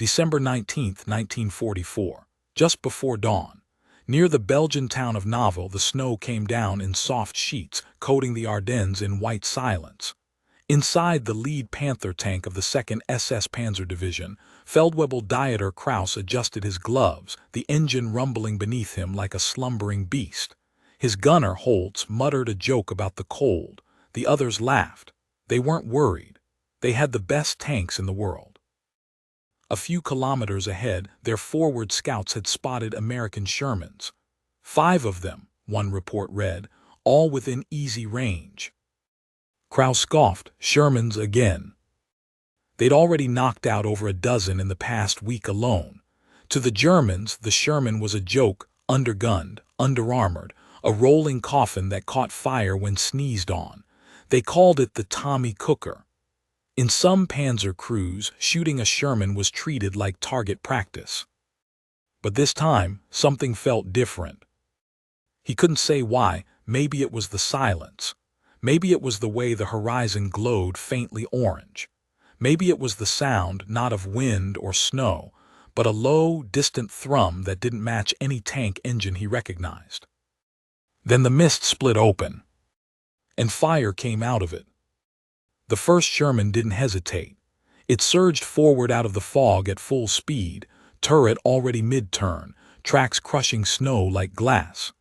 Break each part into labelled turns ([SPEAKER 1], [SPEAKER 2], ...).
[SPEAKER 1] December 19, 1944, just before dawn. Near the Belgian town of Navel, the snow came down in soft sheets, coating the Ardennes in white silence. Inside the lead Panther tank of the 2nd SS Panzer Division, Feldwebel Dieter Kraus adjusted his gloves, the engine rumbling beneath him like a slumbering beast. His gunner, Holtz, muttered a joke about the cold. The others laughed. They weren't worried. They had the best tanks in the world. A few kilometers ahead, their forward scouts had spotted American Shermans. 5 of them, one report read, all within easy range. Kraus scoffed, Shermans again. They'd already knocked out over a dozen in the past week alone. To the Germans, the Sherman was a joke, undergunned, underarmored, a rolling coffin that caught fire when sneezed on. They called it the Tommy Cooker. In some panzer crews, shooting a Sherman was treated like target practice. But this time, something felt different. He couldn't say why. Maybe it was the silence. Maybe it was the way the horizon glowed faintly orange. Maybe it was the sound, not of wind or snow, but a low, distant thrum that didn't match any tank engine he recognized. Then the mist split open, and fire came out of it. The first Sherman didn't hesitate. It surged forward out of the fog at full speed, turret already mid-turn, tracks crushing snow like glass.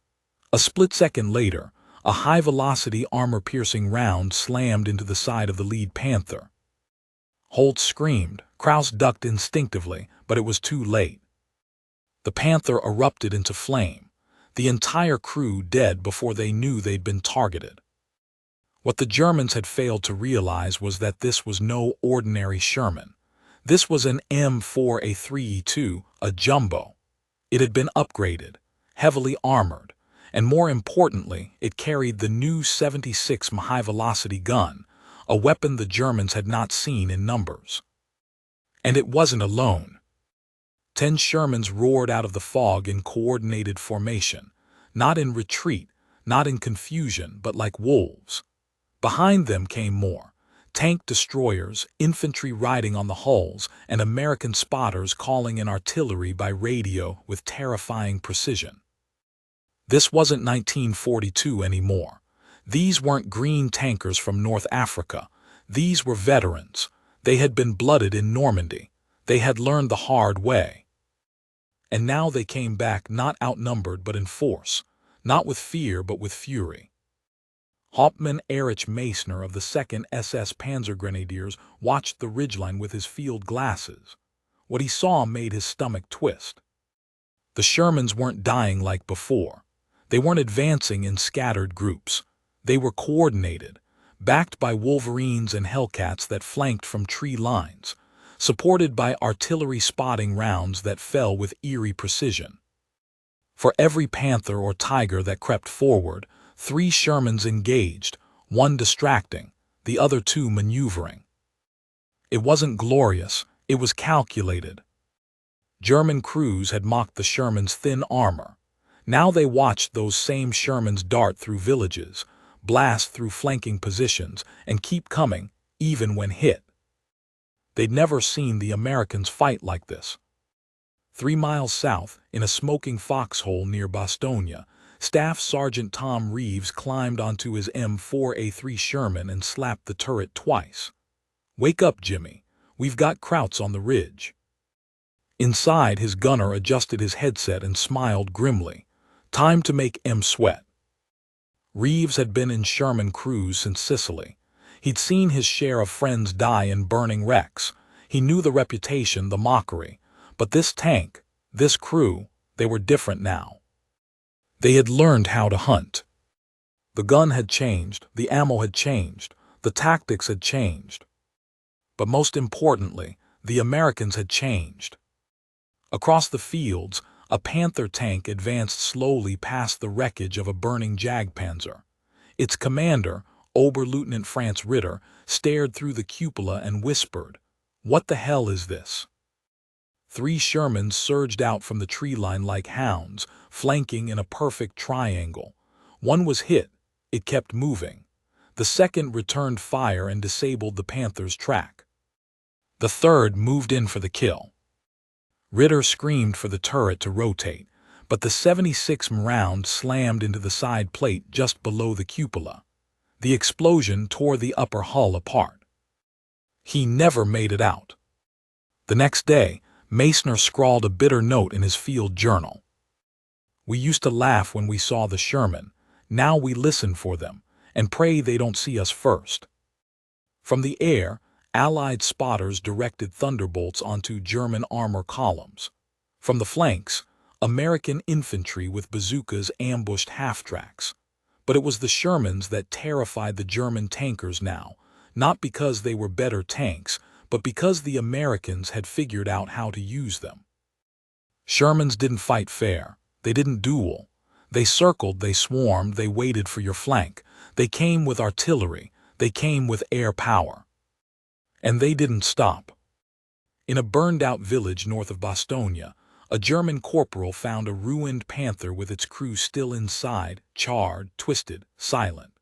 [SPEAKER 1] A split second later, a high-velocity armor-piercing round slammed into the side of the lead Panther. Holtz screamed. Kraus ducked instinctively, but it was too late. The Panther erupted into flame, the entire crew dead before they knew they'd been targeted. What the Germans had failed to realize was that this was no ordinary Sherman. This was an M4A3E2, a jumbo. It had been upgraded, heavily armored, and more importantly, it carried the new 76 high-velocity gun, a weapon the Germans had not seen in numbers. And it wasn't alone. 10 Shermans roared out of the fog in coordinated formation, not in retreat, not in confusion, but like wolves. Behind them came more, tank destroyers, infantry riding on the hulls, and American spotters calling in artillery by radio with terrifying precision. This wasn't 1942 anymore. These weren't green tankers from North Africa. These were veterans. They had been blooded in Normandy. They had learned the hard way. And now they came back not outnumbered but in force, not with fear but with fury. Hauptmann Erich Meissner of the 2nd SS Panzergrenadiers watched the ridgeline with his field glasses. What he saw made his stomach twist. The Shermans weren't dying like before. They weren't advancing in scattered groups. They were coordinated, backed by Wolverines and Hellcats that flanked from tree lines, supported by artillery spotting rounds that fell with eerie precision. For every Panther or Tiger that crept forward, 3 Shermans engaged, one distracting, the other 2 maneuvering. It wasn't glorious, it was calculated. German crews had mocked the Shermans' thin armor. Now they watched those same Shermans dart through villages, blast through flanking positions, and keep coming, even when hit. They'd never seen the Americans fight like this. 3 miles south, in a smoking foxhole near Bastogne, Staff Sergeant Tom Reeves climbed onto his M4A3 Sherman and slapped the turret twice. "Wake up, Jimmy. We've got Krauts on the ridge." Inside, his gunner adjusted his headset and smiled grimly. Time to make M sweat. Reeves had been in Sherman crews since Sicily. He'd seen his share of friends die in burning wrecks. He knew the reputation, the mockery. But this tank, this crew, they were different now. They had learned how to hunt. The gun had changed, the ammo had changed, the tactics had changed. But most importantly, the Americans had changed. Across the fields, a Panther tank advanced slowly past the wreckage of a burning Jagdpanzer. Its commander, Oberleutnant Franz Ritter, stared through the cupola and whispered, "What the hell is this?" 3 Shermans surged out from the tree line like hounds, flanking in a perfect triangle. One was hit. It kept moving. The second returned fire and disabled the Panther's track. The third moved in for the kill. Ritter screamed for the turret to rotate, but the 76th round slammed into the side plate just below the cupola. The explosion tore the upper hull apart. He never made it out. The next day, Meissner scrawled a bitter note in his field journal. We used to laugh when we saw the Sherman. Now we listen for them and pray they don't see us first. From the air, Allied spotters directed thunderbolts onto German armor columns. From the flanks, American infantry with bazookas ambushed half-tracks. But it was the Shermans that terrified the German tankers now, not because they were better tanks, but because the Americans had figured out how to use them. Shermans didn't fight fair. They didn't duel. They circled, they swarmed, they waited for your flank. They came with artillery. They came with air power. And they didn't stop. In a burned-out village north of Bastogne, a German corporal found a ruined Panther with its crew still inside, charred, twisted, silent.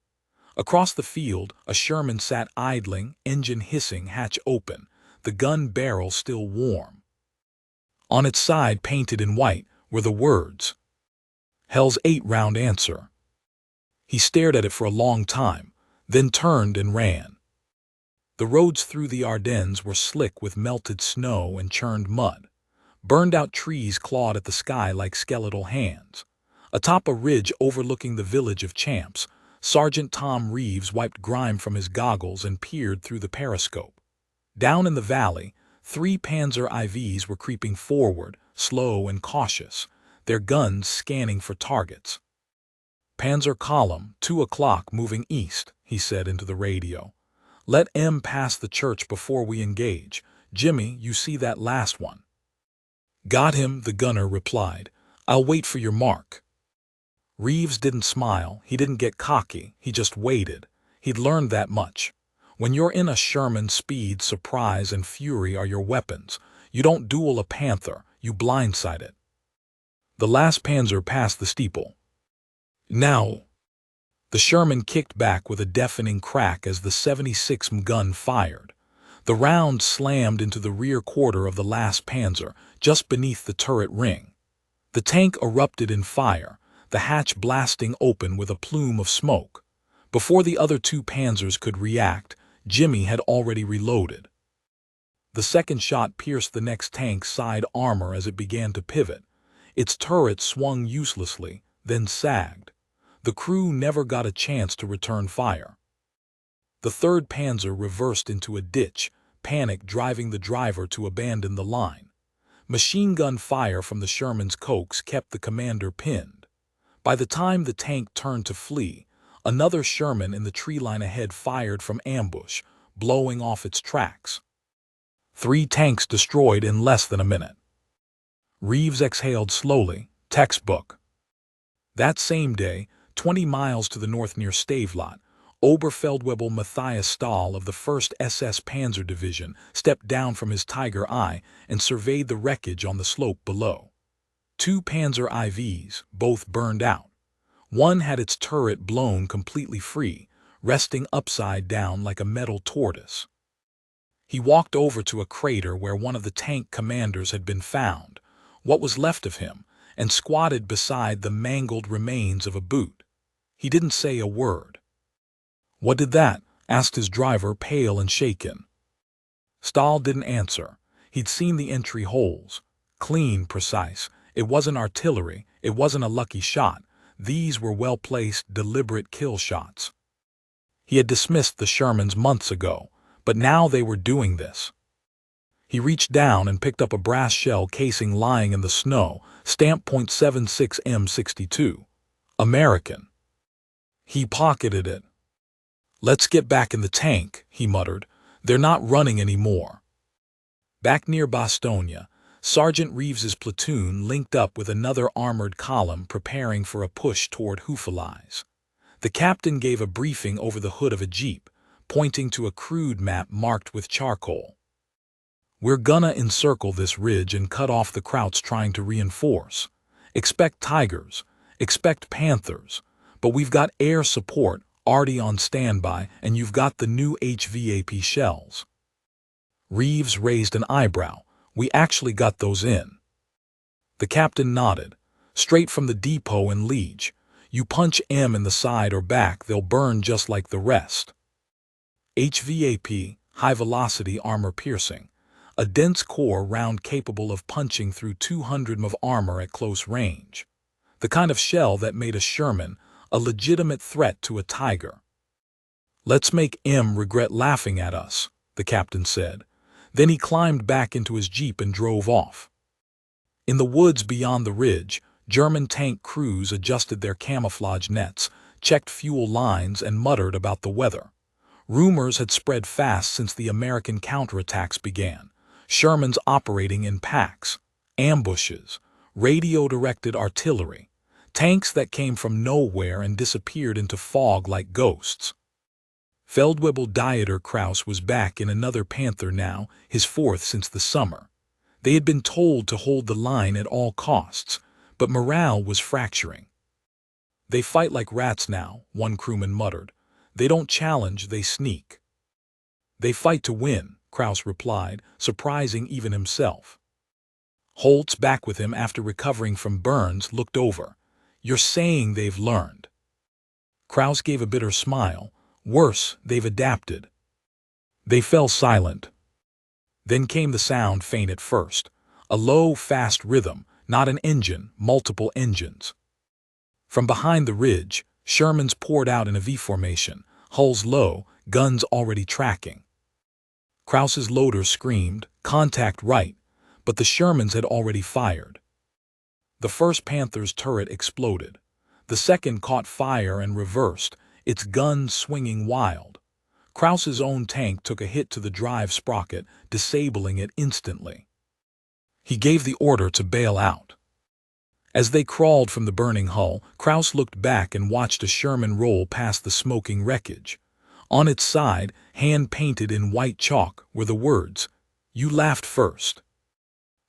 [SPEAKER 1] Across the field, a Sherman sat idling, engine hissing, hatch open, the gun barrel still warm. On its side, painted in white, were the words, "Hell's 8-round answer." He stared at it for a long time, then turned and ran. The roads through the Ardennes were slick with melted snow and churned mud. Burned-out trees clawed at the sky like skeletal hands. Atop a ridge overlooking the village of Champs, Sergeant Tom Reeves wiped grime from his goggles and peered through the periscope. Down in the valley, 3 Panzer IVs were creeping forward, slow and cautious, their guns scanning for targets. "Panzer column, 2 o'clock, moving east," he said into the radio. "Let M pass the church before we engage. Jimmy, you see that last one?" "Got him," the gunner replied. "I'll wait for your mark." Reeves didn't smile, he didn't get cocky, he just waited. He'd learned that much. When you're in a Sherman, speed, surprise, and fury are your weapons. You don't duel a Panther, you blindside it. The last Panzer passed the steeple. Now, the Sherman kicked back with a deafening crack as the 76th gun fired. The round slammed into the rear quarter of the last Panzer, just beneath the turret ring. The tank erupted in fire, the hatch blasting open with a plume of smoke. Before the other 2 Panzers could react, Jimmy had already reloaded. The second shot pierced the next tank's side armor as it began to pivot. Its turret swung uselessly, then sagged. The crew never got a chance to return fire. The 3rd Panzer reversed into a ditch, panic driving the driver to abandon the line. Machine gun fire from the Sherman's cokes kept the commander pinned. By the time the tank turned to flee, another Sherman in the tree line ahead fired from ambush, blowing off its tracks. 3 tanks destroyed in less than a minute. Reeves exhaled slowly, textbook. That same day, 20 miles to the north near Stavelot, Oberfeldwebel Matthias Stahl of the 1st SS Panzer Division stepped down from his Tiger Eye and surveyed the wreckage on the slope below. 2 Panzer IVs, both burned out. One had its turret blown completely free, resting upside down like a metal tortoise. He walked over to a crater where one of the tank commanders had been found, what was left of him, and squatted beside the mangled remains of a boot. He didn't say a word. "What did that?" asked his driver, pale and shaken. Stahl didn't answer. He'd seen the entry holes. Clean, precise. It wasn't artillery. It wasn't a lucky shot. These were well-placed, deliberate kill shots. He had dismissed the Shermans months ago, but now they were doing this. He reached down and picked up a brass shell casing lying in the snow, stamped .76 M62. American. He pocketed it. "Let's get back in the tank," he muttered. "They're not running anymore." Back near Bastogne, Sergeant Reeves's platoon linked up with another armored column preparing for a push toward Houffalize. The captain gave a briefing over the hood of a jeep, pointing to a crude map marked with charcoal. "We're gonna encircle this ridge and cut off the Krauts trying to reinforce. Expect Tigers, expect Panthers, but we've got air support already on standby, and you've got the new HVAP shells." Reeves raised an eyebrow. "We actually got those in." The captain nodded. Straight from the depot in Liege. You punch M in the side or back, they'll burn just like the rest. HVAP, high-velocity armor piercing. A dense core round capable of punching through 200 m of armor at close range. The kind of shell that made a Sherman a legitimate threat to a Tiger. Let's make M regret laughing at us, the captain said. Then he climbed back into his jeep and drove off. In the woods beyond the ridge, German tank crews adjusted their camouflage nets, checked fuel lines, and muttered about the weather. Rumors had spread fast since the American counterattacks began. Shermans operating in packs, ambushes, radio-directed artillery, tanks that came from nowhere and disappeared into fog like ghosts. Feldwebel Dieter Kraus was back in another Panther now, his fourth since the summer. They had been told to hold the line at all costs, but morale was fracturing. They fight like rats now, one crewman muttered. They don't challenge, they sneak. They fight to win, Kraus replied, surprising even himself. Holtz, back with him after recovering from burns, looked over. You're saying they've learned? Kraus gave a bitter smile. Worse, they've adapted. They fell silent. Then came the sound, faint at first. A low, fast rhythm, not an engine, multiple engines. From behind the ridge, Shermans poured out in a V formation, hulls low, guns already tracking. Kraus's loader screamed, contact right, but the Shermans had already fired. The first Panther's turret exploded. The second caught fire and reversed, its gun swinging wild. Kraus's own tank took a hit to the drive sprocket, disabling it instantly. He gave the order to bail out. As they crawled from the burning hull, Kraus looked back and watched a Sherman roll past the smoking wreckage. On its side, hand-painted in white chalk, were the words, "You laughed first."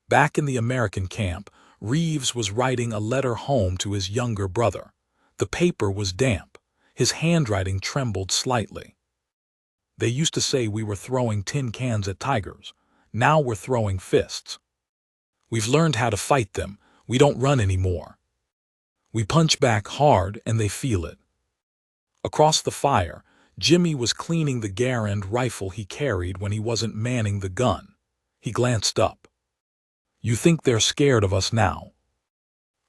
[SPEAKER 1] Back in the American camp, Reeves was writing a letter home to his younger brother. The paper was damp. His handwriting trembled slightly. They used to say we were throwing tin cans at tigers. Now we're throwing fists. We've learned how to fight them. We don't run anymore. We punch back hard and they feel it. Across the fire, Jimmy was cleaning the Garand rifle he carried when he wasn't manning the gun. He glanced up. You think they're scared of us now?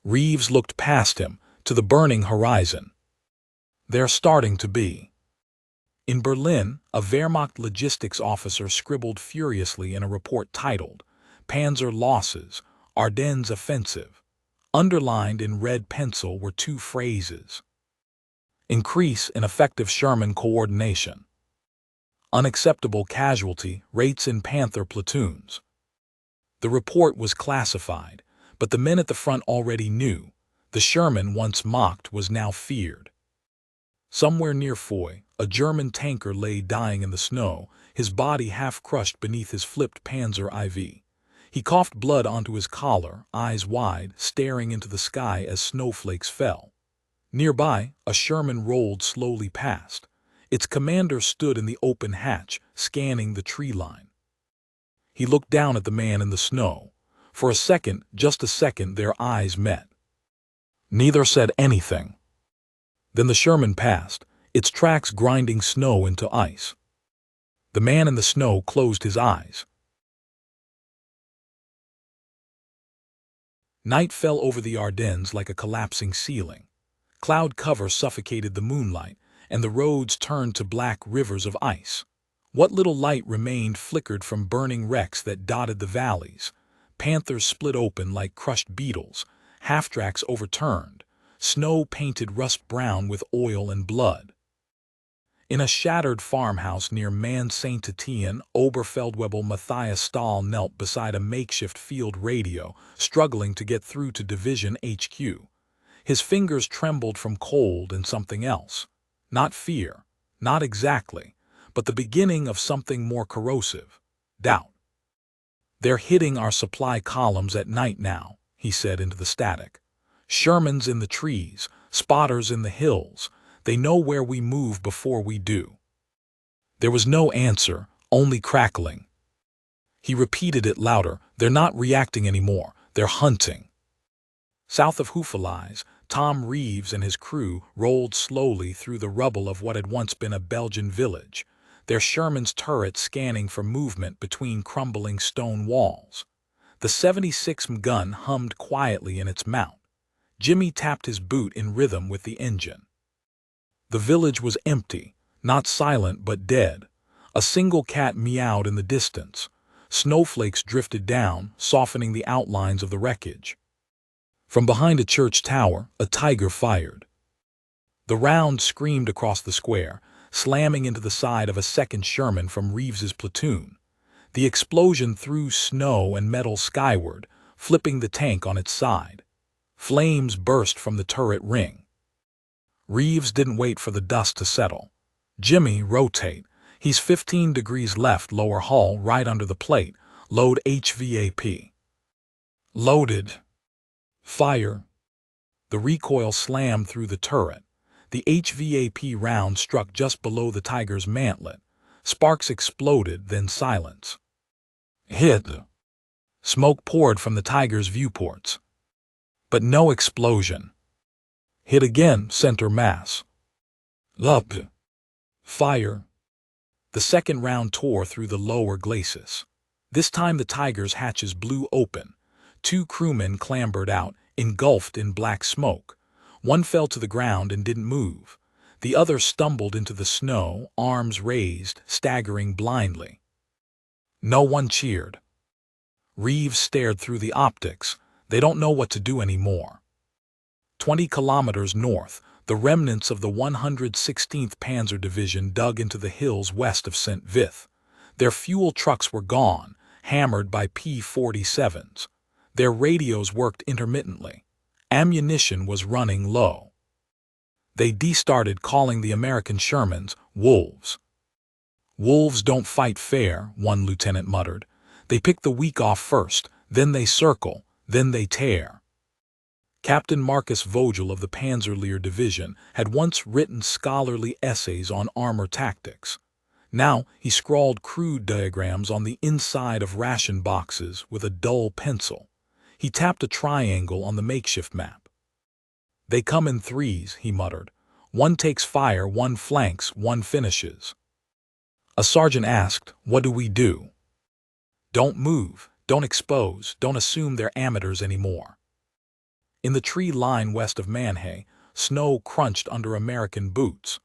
[SPEAKER 1] Reeves looked past him, to the burning horizon. They're starting to be. In Berlin, a Wehrmacht logistics officer scribbled furiously in a report titled, Panzer Losses, Ardennes Offensive. Underlined in red pencil were two phrases. Increase in effective Sherman coordination. Unacceptable casualty rates in Panther platoons. The report was classified, but the men at the front already knew. The Sherman once mocked was now feared. Somewhere near Foy, a German tanker lay dying in the snow, his body half crushed beneath his flipped Panzer IV. He coughed blood onto his collar, eyes wide, staring into the sky as snowflakes fell. Nearby, a Sherman rolled slowly past. Its commander stood in the open hatch, scanning the tree line. He looked down at the man in the snow. For a second, just a second, their eyes met. Neither said anything. Then the Sherman passed, its tracks grinding snow into ice. The man in the snow closed his eyes. Night fell over the Ardennes like a collapsing ceiling. Cloud cover suffocated the moonlight, and the roads turned to black rivers of ice. What little light remained flickered from burning wrecks that dotted the valleys. Panthers split open like crushed beetles, half-tracks overturned, snow painted rust brown with oil and blood. In a shattered farmhouse near Mann-Saint-Étienne, Oberfeldwebel Matthias Stahl knelt beside a makeshift field radio, struggling to get through to Division HQ. His fingers trembled from cold and something else. Not fear, not exactly, but the beginning of something more corrosive. Doubt. They're hitting our supply columns at night now, he said into the static. Shermans in the trees, spotters in the hills. They know where we move before we do. There was no answer, only crackling. He repeated it louder. They're not reacting anymore. They're hunting. South of Houffalize, Tom Reeves and his crew rolled slowly through the rubble of what had once been a Belgian village, their Sherman's turret scanning for movement between crumbling stone walls. The 76 gun hummed quietly in its mount. Jimmy tapped his boot in rhythm with the engine. The village was empty, not silent but dead. A single cat meowed in the distance. Snowflakes drifted down, softening the outlines of the wreckage. From behind a church tower, a tiger fired. The round screamed across the square, slamming into the side of a second Sherman from Reeves's platoon. The explosion threw snow and metal skyward, flipping the tank on its side. Flames burst from the turret ring. Reeves didn't wait for the dust to settle. Jimmy, rotate. He's 15 degrees left, lower hull, right under the plate. Load HVAP. Loaded. Fire. The recoil slammed through the turret. The HVAP round struck just below the Tiger's mantlet. Sparks exploded, then silence. Hit. Smoke poured from the Tiger's viewports. But no explosion. Hit again, center mass. Up. Fire. The second round tore through the lower glacis. This time the Tiger's hatches blew open. 2 crewmen clambered out, engulfed in black smoke. One fell to the ground and didn't move. The other stumbled into the snow, arms raised, staggering blindly. No one cheered. Reeves stared through the optics. They don't know what to do anymore. 20 kilometers north, the remnants of the 116th Panzer Division dug into the hills west of St. Vith. Their fuel trucks were gone, hammered by P-47s. Their radios worked intermittently. Ammunition was running low. They destarted calling the American Shermans wolves. Wolves don't fight fair, one lieutenant muttered. They pick the weak off first, then they circle, then they tear. Captain Marcus Vogel of the Panzerlehr Division had once written scholarly essays on armor tactics. Now he scrawled crude diagrams on the inside of ration boxes with a dull pencil. He tapped a triangle on the makeshift map. They come in threes, he muttered. One takes fire, one flanks, one finishes. A sergeant asked, "What do we do?" "Don't move, don't expose, don't assume they're amateurs anymore." In the tree line west of Manhay, snow crunched under American boots.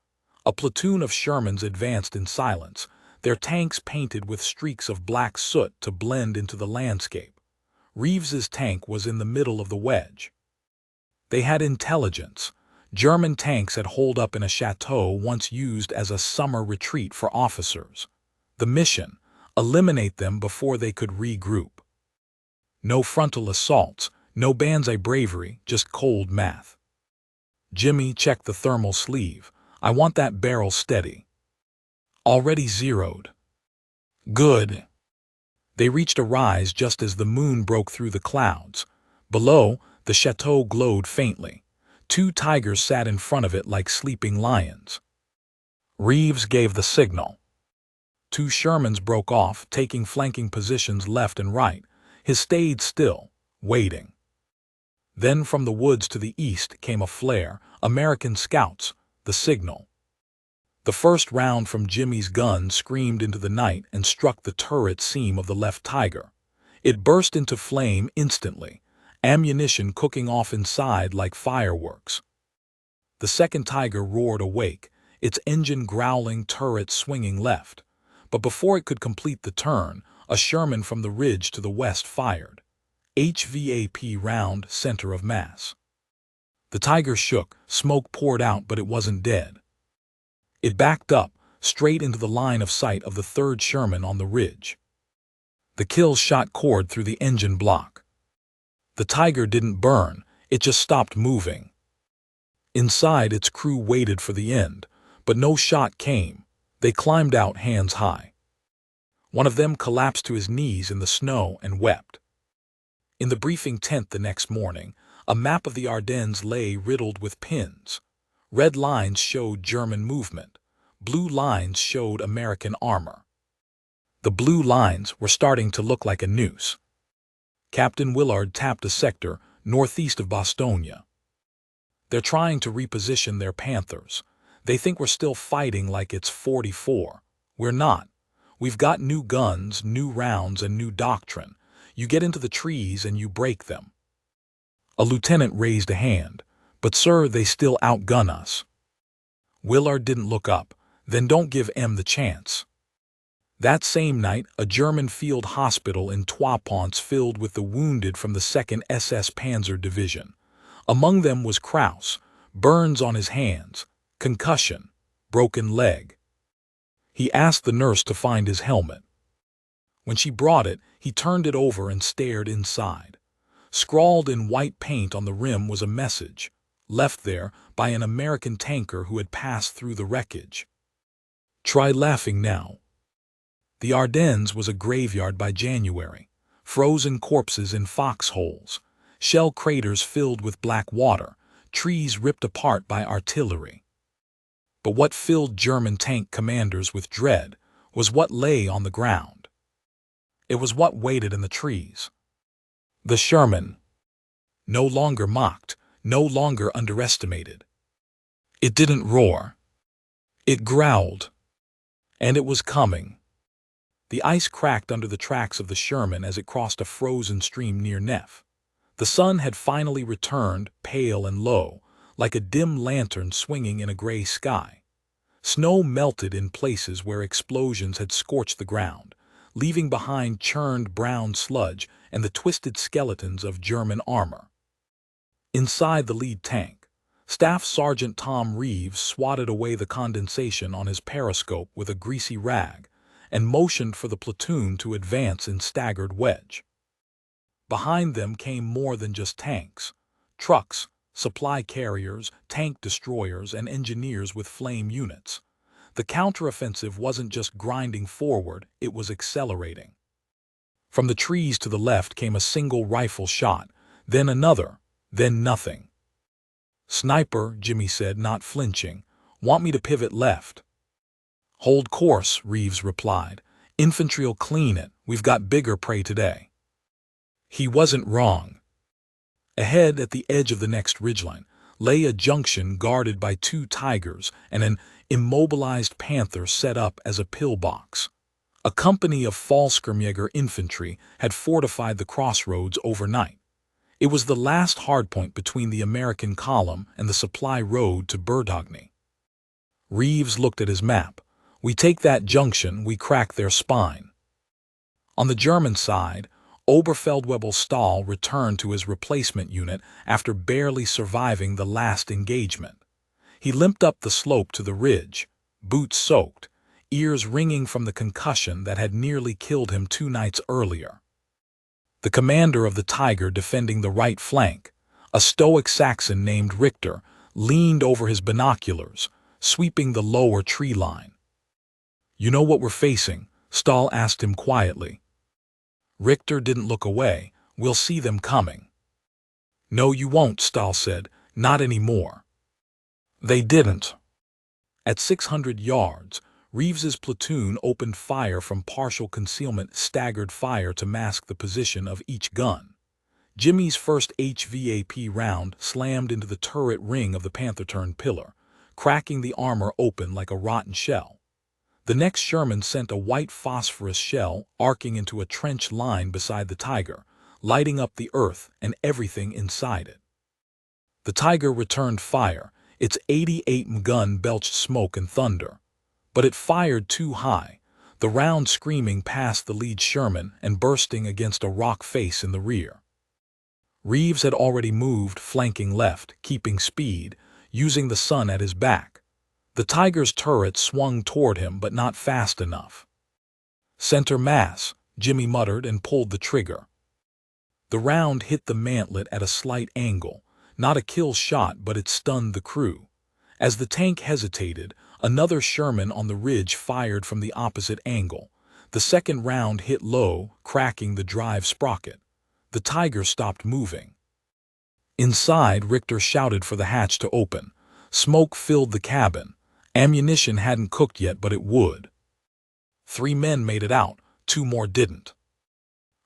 [SPEAKER 1] A platoon of Shermans advanced in silence, their tanks painted with streaks of black soot to blend into the landscape. Reeves's tank was in the middle of the wedge. They had intelligence. German tanks had holed up in a chateau once used as a summer retreat for officers. The mission: eliminate them before they could regroup. No frontal assaults, no Banzai bravery, just cold math. Jimmy checked the thermal sleeve. "I want that barrel steady." "Already zeroed." "Good." They reached a rise just as the moon broke through the clouds. Below, the chateau glowed faintly. 2 tigers sat in front of it like sleeping lions. Reeves gave the signal. 2 Shermans broke off, taking flanking positions left and right. He stayed still, waiting. Then from the woods to the east came a flare. American scouts, the signal. The first round from Jimmy's gun screamed into the night and struck the turret seam of the left Tiger. It burst into flame instantly, ammunition cooking off inside like fireworks. The second Tiger roared awake, its engine growling, turret swinging left. But before it could complete the turn, a Sherman from the ridge to the west fired. HVAP round, center of mass. The Tiger shook, smoke poured out, but it wasn't dead. It backed up, straight into the line of sight of the 3rd Sherman on the ridge. The kill shot cord through the engine block. The Tiger didn't burn, it just stopped moving. Inside, its crew waited for the end, but no shot came. They climbed out hands high. One of them collapsed to his knees in the snow and wept. In the briefing tent the next morning, a map of the Ardennes lay riddled with pins. Red lines showed German movement. Blue lines showed American armor. The blue lines were starting to look like a noose. Captain Willard tapped a sector, northeast of Bostonia. They're trying to reposition their Panthers. They think we're still fighting like it's 44. We're not. We've got new guns, new rounds, and new doctrine. You get into the trees and you break them." A lieutenant raised a hand. "But sir, they still outgun us." Willard didn't look up. "Then don't give M the chance." That same night, a German field hospital in Trois Ponts filled with the wounded from the 2nd SS Panzer Division. Among them was Kraus, burns on his hands, concussion, broken leg. He asked the nurse to find his helmet. When she brought it, he turned it over and stared inside. Scrawled in white paint on the rim was a message, left there by an American tanker who had passed through the wreckage. "Try laughing now." The Ardennes was a graveyard by January. Frozen corpses in foxholes, shell craters filled with black water, trees ripped apart by artillery. But what filled German tank commanders with dread was what lay on the ground. It was what waited in the trees. The Sherman. No longer mocked, no longer underestimated. It didn't roar. It growled. And it was coming. The ice cracked under the tracks of the Sherman as it crossed a frozen stream near Neff. The sun had finally returned, pale and low, like a dim lantern swinging in a gray sky. Snow melted in places where explosions had scorched the ground, leaving behind churned brown sludge and the twisted skeletons of German armor. Inside the lead tank, Staff Sergeant Tom Reeves swatted away the condensation on his periscope with a greasy rag and motioned for the platoon to advance in staggered wedge. Behind them came more than just tanks. Trucks, supply carriers, tank destroyers, and engineers with flame units. The counteroffensive wasn't just grinding forward, it was accelerating. From the trees to the left came a single rifle shot, then another, then nothing. "Sniper," Jimmy said, not flinching. "Want me to pivot left?" "Hold course," Reeves replied. "Infantry'll clean it. We've got bigger prey today." He wasn't wrong. Ahead, at the edge of the next ridgeline, lay a junction guarded by 2 Tigers and an immobilized Panther set up as a pillbox. A company of Fallskirmjäger infantry had fortified the crossroads overnight. It was the last hardpoint between the American column and the supply road to Bertogny. Reeves looked at his map. "We take that junction, we crack their spine." On the German side, Oberfeldwebel Stahl returned to his replacement unit after barely surviving the last engagement. He limped up the slope to the ridge, boots soaked, ears ringing from the concussion that had nearly killed him 2 nights earlier. The commander of the Tiger defending the right flank, a stoic Saxon named Richter, leaned over his binoculars, sweeping the lower tree line. "You know what we're facing?" Stahl asked him quietly. Richter didn't look away. "We'll see them coming." "No, you won't," Stahl said. "Not anymore." They didn't. At 600 yards, Reeves's platoon opened fire from partial concealment, staggered fire to mask the position of each gun. Jimmy's first HVAP round slammed into the turret ring of the Panther-turned pillar, cracking the armor open like a rotten shell. The next Sherman sent a white phosphorus shell arcing into a trench line beside the Tiger, lighting up the earth and everything inside it. The Tiger returned fire. Its 88 gun belched smoke and thunder. But it fired too high, the round screaming past the lead Sherman and bursting against a rock face in the rear. Reeves had already moved, flanking left, keeping speed, using the sun at his back. The Tiger's turret swung toward him, but not fast enough. "Center mass," Jimmy muttered and pulled the trigger. The round hit the mantlet at a slight angle, not a kill shot, but it stunned the crew. As the tank hesitated, another Sherman on the ridge fired from the opposite angle. The second round hit low, cracking the drive sprocket. The Tiger stopped moving. Inside, Richter shouted for the hatch to open. Smoke filled the cabin. Ammunition hadn't cooked yet, but it would. 3 men made it out, 2 more didn't.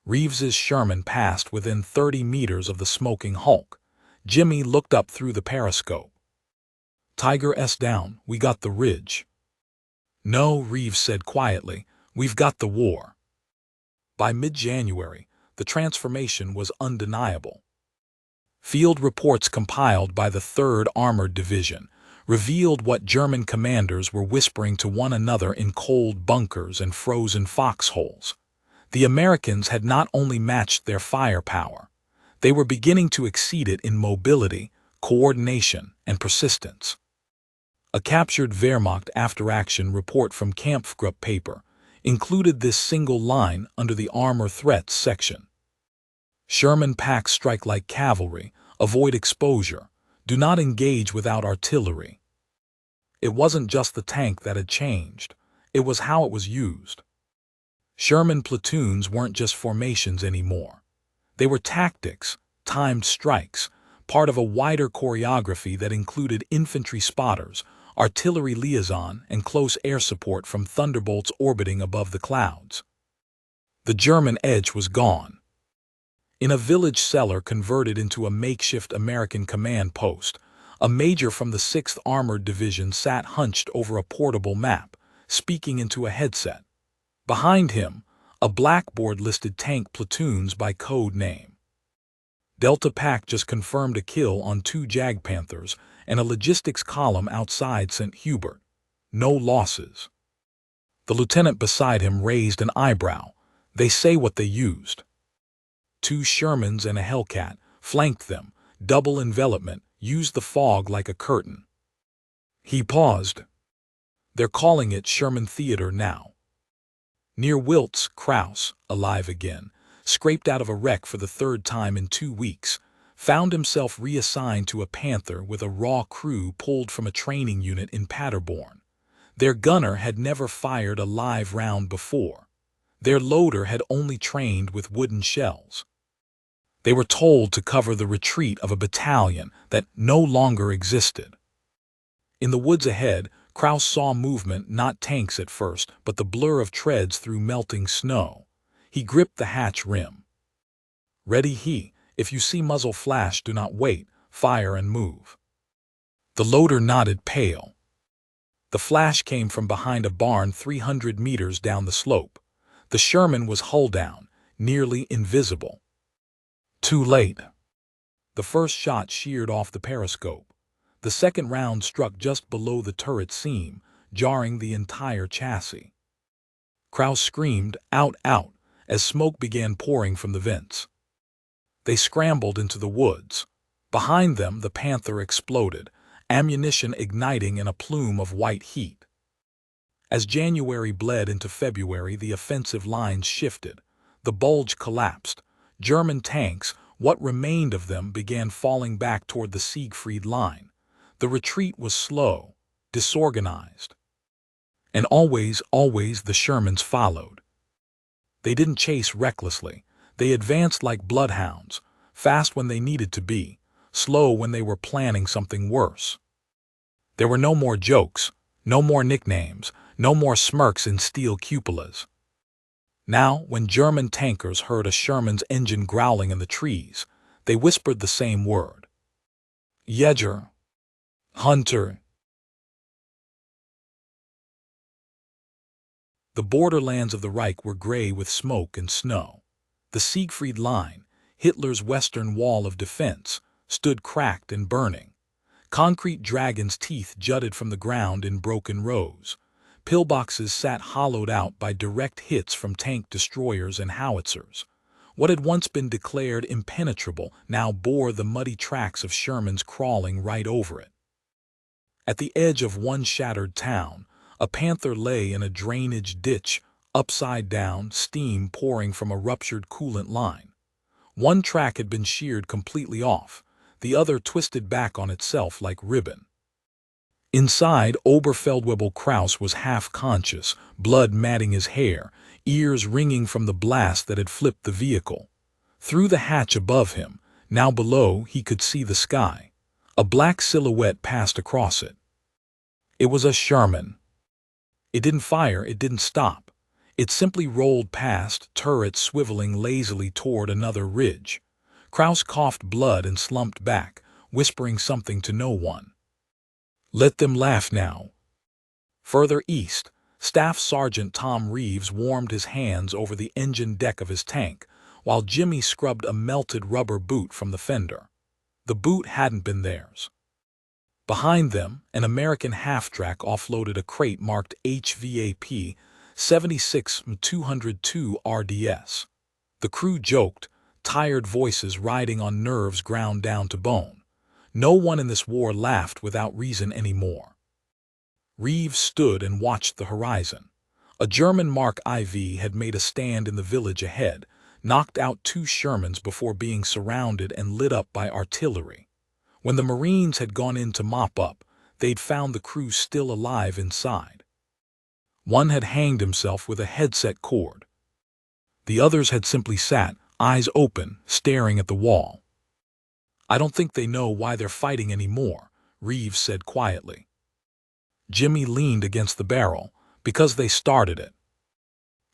[SPEAKER 1] Reeves's Sherman passed within 30 meters of the smoking hulk. Jimmy looked up through the periscope. "Tiger S down, we got the ridge." "No," Reeves said quietly, "we've got the war." By mid-January, the transformation was undeniable. Field reports compiled by the 3rd Armored Division revealed what German commanders were whispering to one another in cold bunkers and frozen foxholes. The Americans had not only matched their firepower, they were beginning to exceed it in mobility, coordination, and persistence. A captured Wehrmacht after-action report from Kampfgruppe paper included this single line under the Armor Threats section. "Sherman packs strike like cavalry, avoid exposure, do not engage without artillery." It wasn't just the tank that had changed, it was how it was used. Sherman platoons weren't just formations anymore. They were tactics, timed strikes, part of a wider choreography that included infantry spotters, artillery liaison, and close air support from thunderbolts orbiting above the clouds. The German edge was gone. In a village cellar converted into a makeshift American command post, a major from the 6th Armored Division sat hunched over a portable map, speaking into a headset. Behind him, a blackboard listed tank platoons by code name. Delta Pack just confirmed a kill on 2 Jagdpanthers, and a logistics column outside St. Hubert. No losses. The lieutenant beside him raised an eyebrow. "They say what they used." 2 Shermans and a Hellcat flanked them, double envelopment, used the fog like a curtain. He paused. "They're calling it Sherman Theater now." Near Wiltz, Kraus, alive again, scraped out of a wreck for the 3rd time in 2 weeks, found himself reassigned to a Panther with a raw crew pulled from a training unit in Paderborn. Their gunner had never fired a live round before. Their loader had only trained with wooden shells. They were told to cover the retreat of a battalion that no longer existed. In the woods ahead, Kraus saw movement, not tanks at first, but the blur of treads through melting snow. He gripped the hatch rim. "Ready, if you see muzzle flash, do not wait, fire and move." The loader nodded, pale. The flash came from behind a barn 300 meters down the slope. The Sherman was hull down, nearly invisible. Too late. The first shot sheared off the periscope. The second round struck just below the turret seam, jarring the entire chassis. Kraus screamed, "Out, out," as smoke began pouring from the vents. They scrambled into the woods. Behind them, the Panther exploded, ammunition igniting in a plume of white heat. As January bled into February, the offensive lines shifted. The bulge collapsed. German tanks, what remained of them, began falling back toward the Siegfried Line. The retreat was slow, disorganized. And always the Shermans followed. They didn't chase recklessly. They advanced like bloodhounds, fast when they needed to be, slow when they were planning something worse. There were no more jokes, no more nicknames, no more smirks in steel cupolas. Now, when German tankers heard a Sherman's engine growling in the trees, they whispered the same word. "Jäger. Hunter." The borderlands of the Reich were gray with smoke and snow. The Siegfried Line, Hitler's western wall of defense, stood cracked and burning. Concrete dragon's teeth jutted from the ground in broken rows. Pillboxes sat hollowed out by direct hits from tank destroyers and howitzers. What had once been declared impenetrable now bore the muddy tracks of Shermans crawling right over it. At the edge of one shattered town, a Panther lay in a drainage ditch, upside down, steam pouring from a ruptured coolant line. One track had been sheared completely off, the other twisted back on itself like ribbon. Inside, Oberfeldwebel Kraus was half-conscious, blood matting his hair, ears ringing from the blast that had flipped the vehicle. Through the hatch above him, now below, he could see the sky. A black silhouette passed across it. It was a Sherman. It didn't fire, it didn't stop. It simply rolled past, turrets swiveling lazily toward another ridge. Kraus coughed blood and slumped back, whispering something to no one. Let them laugh now. Further east, Staff Sergeant Tom Reeves warmed his hands over the engine deck of his tank, while Jimmy scrubbed a melted rubber boot from the fender. The boot hadn't been theirs. Behind them, an American half-track offloaded a crate marked HVAP 76-202 RDS. The crew joked, tired voices riding on nerves ground down to bone. No one in this war laughed without reason anymore. Reeves stood and watched the horizon. A German Mark IV had made a stand in the village ahead, knocked out 2 Shermans before being surrounded and lit up by artillery. When the Marines had gone in to mop up, they'd found the crew still alive inside. One had hanged himself with a headset cord. The others had simply sat, eyes open, staring at the wall. I don't think they know why they're fighting anymore, Reeves said quietly. Jimmy leaned against the barrel, because they started it.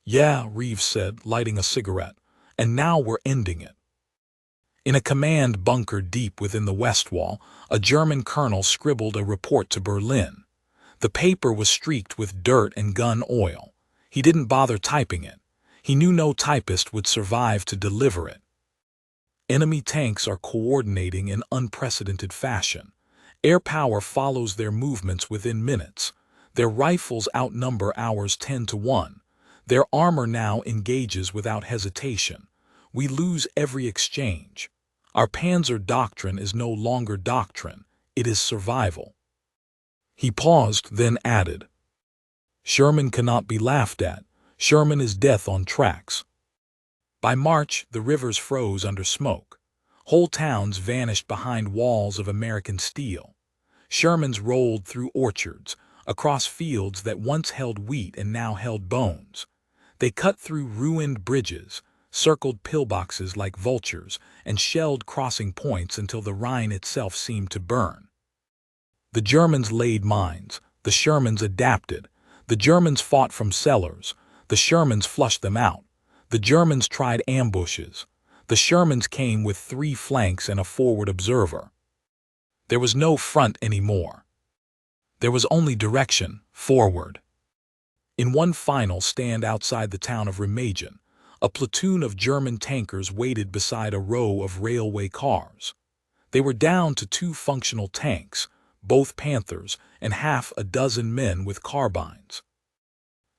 [SPEAKER 1] Yeah, Reeves said, lighting a cigarette, and now we're ending it. In a command bunker deep within the west wall, a German colonel scribbled a report to Berlin. The paper was streaked with dirt and gun oil. He didn't bother typing it. He knew no typist would survive to deliver it. Enemy tanks are coordinating in unprecedented fashion. Air power follows their movements within minutes. Their rifles outnumber ours 10-1. Their armor now engages without hesitation. We lose every exchange. Our Panzer doctrine is no longer doctrine, it is survival. He paused, then added, Sherman cannot be laughed at. Sherman is death on tracks. By March, the rivers froze under smoke. Whole towns vanished behind walls of American steel. Shermans rolled through orchards, across fields that once held wheat and now held bones. They cut through ruined bridges, circled pillboxes like vultures, and shelled crossing points until the Rhine itself seemed to burn. The Germans laid mines, the Shermans adapted. The Germans fought from cellars, the Shermans flushed them out. The Germans tried ambushes. The Shermans came with 3 flanks and a forward observer. There was no front anymore. There was only direction, forward. In one final stand outside the town of Remagen, a platoon of German tankers waited beside a row of railway cars. They were down to 2 functional tanks, both Panthers, and half a dozen men with carbines.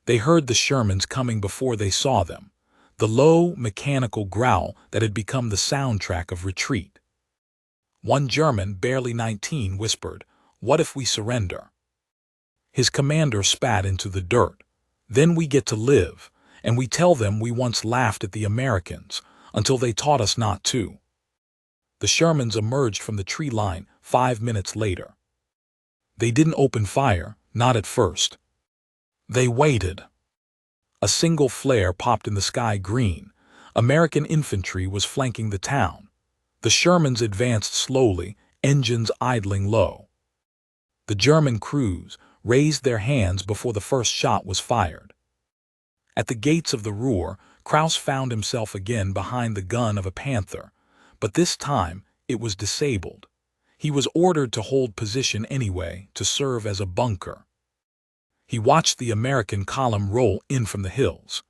[SPEAKER 1] They heard the Shermans coming before they saw them, the low, mechanical growl that had become the soundtrack of retreat. One German, barely 19, whispered, "What if we surrender?" His commander spat into the dirt. "Then we get to live, and we tell them we once laughed at the Americans, until they taught us not to." The Shermans emerged from the tree line 5 minutes later. They didn't open fire, not at first. They waited. A single flare popped in the sky green. American infantry was flanking the town. The Shermans advanced slowly, engines idling low. The German crews raised their hands before the first shot was fired. At the gates of the Ruhr, Kraus found himself again behind the gun of a Panther, but this time it was disabled. He was ordered to hold position anyway, to serve as a bunker. He watched the American column roll in from the hills.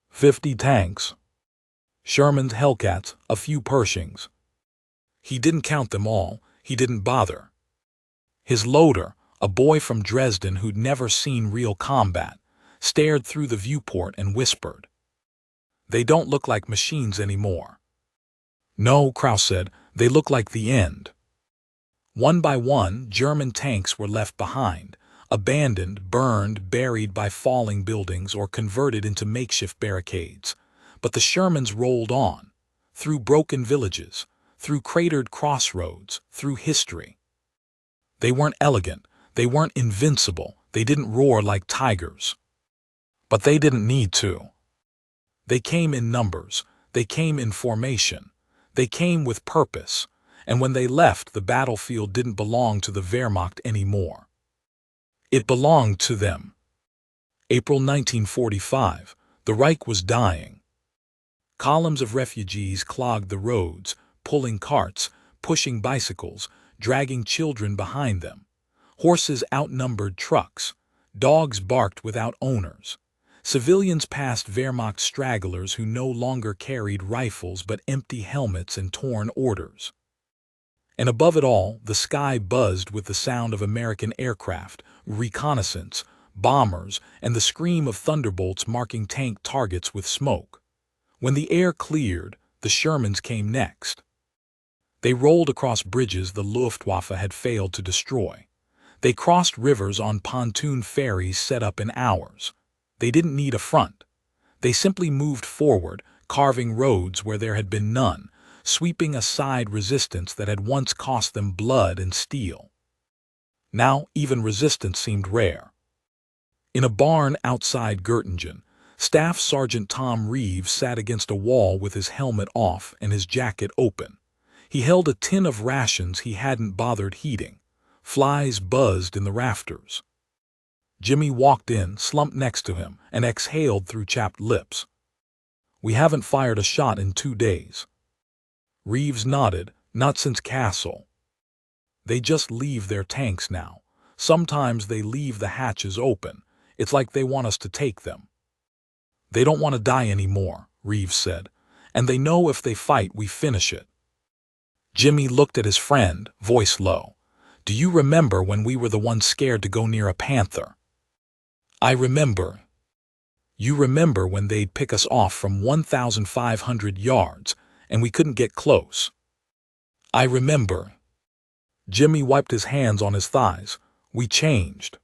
[SPEAKER 1] 50 tanks. Sherman's Hellcats, a few Pershings. He didn't count them all, he didn't bother. His loader, a boy from Dresden who'd never seen real combat, stared through the viewport and whispered, "They don't look like machines anymore." "No," Kraus said, "they look like the end." One by one, German tanks were left behind, abandoned, burned, buried by falling buildings or converted into makeshift barricades. But the Shermans rolled on, through broken villages, through cratered crossroads, through history. They weren't elegant, they weren't invincible, they didn't roar like tigers. But they didn't need to. They came in numbers, they came in formation, they came with purpose, and when they left, the battlefield didn't belong to the Wehrmacht anymore. It belonged to them. April 1945. The Reich was dying. Columns of refugees clogged the roads, pulling carts, pushing bicycles, dragging children behind them. Horses outnumbered trucks. Dogs barked without owners. Civilians passed Wehrmacht stragglers who no longer carried rifles but empty helmets and torn orders. And above it all, the sky buzzed with the sound of American aircraft, reconnaissance, bombers, and the scream of thunderbolts marking tank targets with smoke. When the air cleared, the Shermans came next. They rolled across bridges the Luftwaffe had failed to destroy. They crossed rivers on pontoon ferries set up in hours. They didn't need a front. They simply moved forward, carving roads where there had been none, sweeping aside resistance that had once cost them blood and steel. Now even resistance seemed rare. In a barn outside Göttingen, Staff Sergeant Tom Reeves sat against a wall with his helmet off and his jacket open. He held a tin of rations he hadn't bothered heating. Flies buzzed in the rafters. Jimmy walked in, slumped next to him, and exhaled through chapped lips. "We haven't fired a shot in 2 days." Reeves nodded. "Not since Castle." "They just leave their tanks now. Sometimes they leave the hatches open. It's like they want us to take them." "They don't want to die anymore," Reeves said. "And they know if they fight, we finish it." Jimmy looked at his friend, voice low. "Do you remember when we were the ones scared to go near a panther?" "I remember." "You remember when they'd pick us off from 1,500 yards, and we couldn't get close?" "I remember." Jimmy wiped his hands on his thighs. "We changed."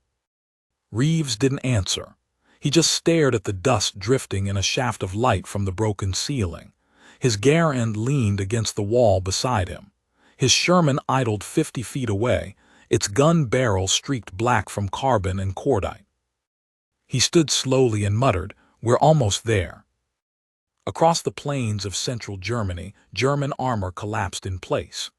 [SPEAKER 1] Reeves didn't answer. He just stared at the dust drifting in a shaft of light from the broken ceiling. His gear end leaned against the wall beside him. His Sherman idled 50 feet away, its gun barrel streaked black from carbon and cordite. He stood slowly and muttered, "We're almost there." Across the plains of central Germany, German armor collapsed in place.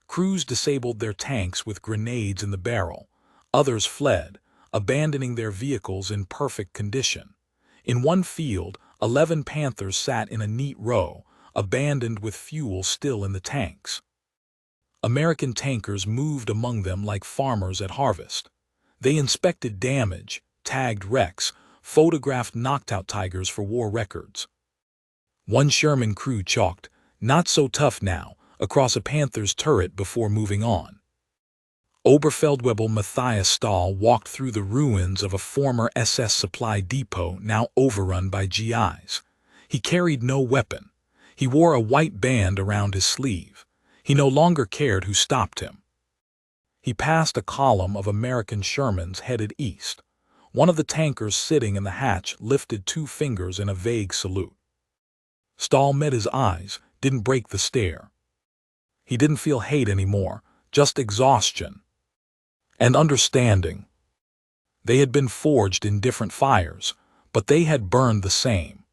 [SPEAKER 1] Crews disabled their tanks with grenades in the barrel. Others fled, abandoning their vehicles in perfect condition. In one field, 11 Panthers sat in a neat row, abandoned with fuel still in the tanks. American tankers moved among them like farmers at harvest. They inspected damage, tagged wrecks, photographed knocked-out Tigers for war records. One Sherman crew chalked, "Not so tough now," across a Panther's turret before moving on. Oberfeldwebel Matthias Stahl walked through the ruins of a former SS supply depot now overrun by GIs. He carried no weapon. He wore a white band around his sleeve. He no longer cared who stopped him. He passed a column of American Shermans headed east. One of the tankers sitting in the hatch lifted 2 fingers in a vague salute. Stahl met his eyes, didn't break the stare. He didn't feel hate anymore, just exhaustion. And understanding. They had been forged in different fires, but they had burned the same.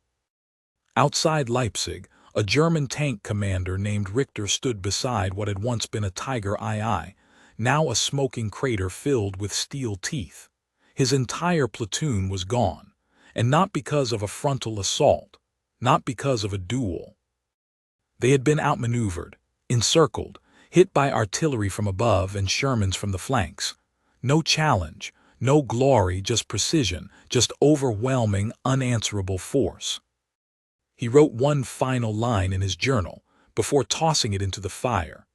[SPEAKER 1] Outside Leipzig, a German tank commander named Richter stood beside what had once been a Tiger II, now a smoking crater filled with steel teeth. His entire platoon was gone, and not because of a frontal assault, not because of a duel. They had been outmaneuvered, encircled, hit by artillery from above and Shermans from the flanks. No challenge, no glory, just precision, just overwhelming, unanswerable force. He wrote one final line in his journal before tossing it into the fire.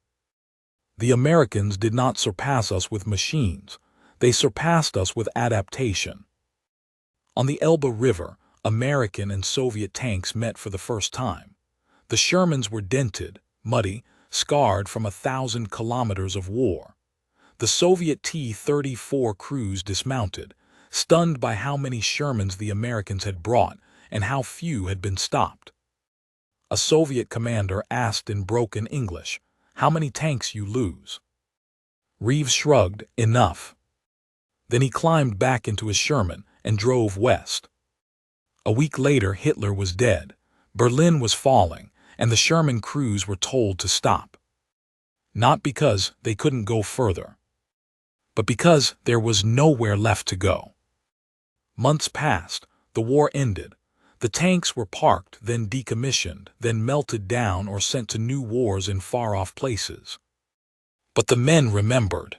[SPEAKER 1] "The Americans did not surpass us with machines. They surpassed us with adaptation." On the Elbe River, American and Soviet tanks met for the first time. The Shermans were dented, muddy, scarred from 1,000 kilometers of war. The Soviet T-34 crews dismounted, stunned by how many Shermans the Americans had brought and how few had been stopped. A Soviet commander asked in broken English, "How many tanks you lose?" Reeves shrugged, "Enough." Then he climbed back into his Sherman and drove west. A week later, Hitler was dead, Berlin was falling, and the Sherman crews were told to stop. Not because they couldn't go further, but because there was nowhere left to go. Months passed, the war ended. The tanks were parked, then decommissioned, then melted down or sent to new wars in far-off places. But the men remembered.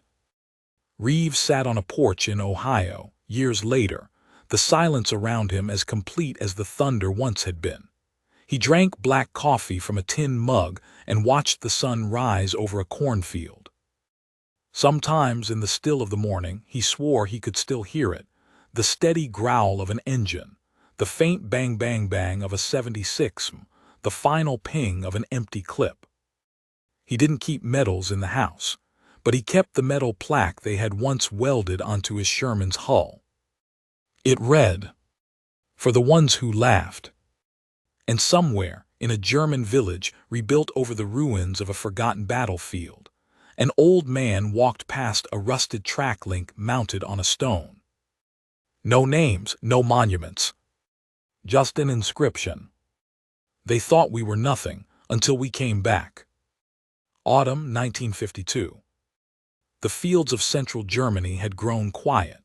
[SPEAKER 1] Reeves sat on a porch in Ohio, years later, the silence around him as complete as the thunder once had been. He drank black coffee from a tin mug and watched the sun rise over a cornfield. Sometimes in the still of the morning, he swore he could still hear it, the steady growl of an engine, the faint bang-bang-bang of a 76, the final ping of an empty clip. He didn't keep medals in the house, but he kept the metal plaque they had once welded onto his Sherman's hull. It read, "For the ones who laughed." And somewhere, in a German village rebuilt over the ruins of a forgotten battlefield, an old man walked past a rusted track link mounted on a stone. No names, no monuments, just an inscription. "They thought we were nothing until we came back." Autumn 1952. The fields of central Germany had grown quiet.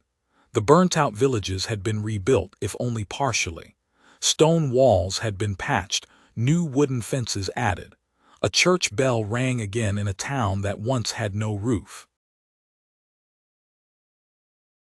[SPEAKER 1] The burnt-out villages had been rebuilt, if only partially. Stone walls had been patched, new wooden fences added. A church bell rang again in a town that once had no roof.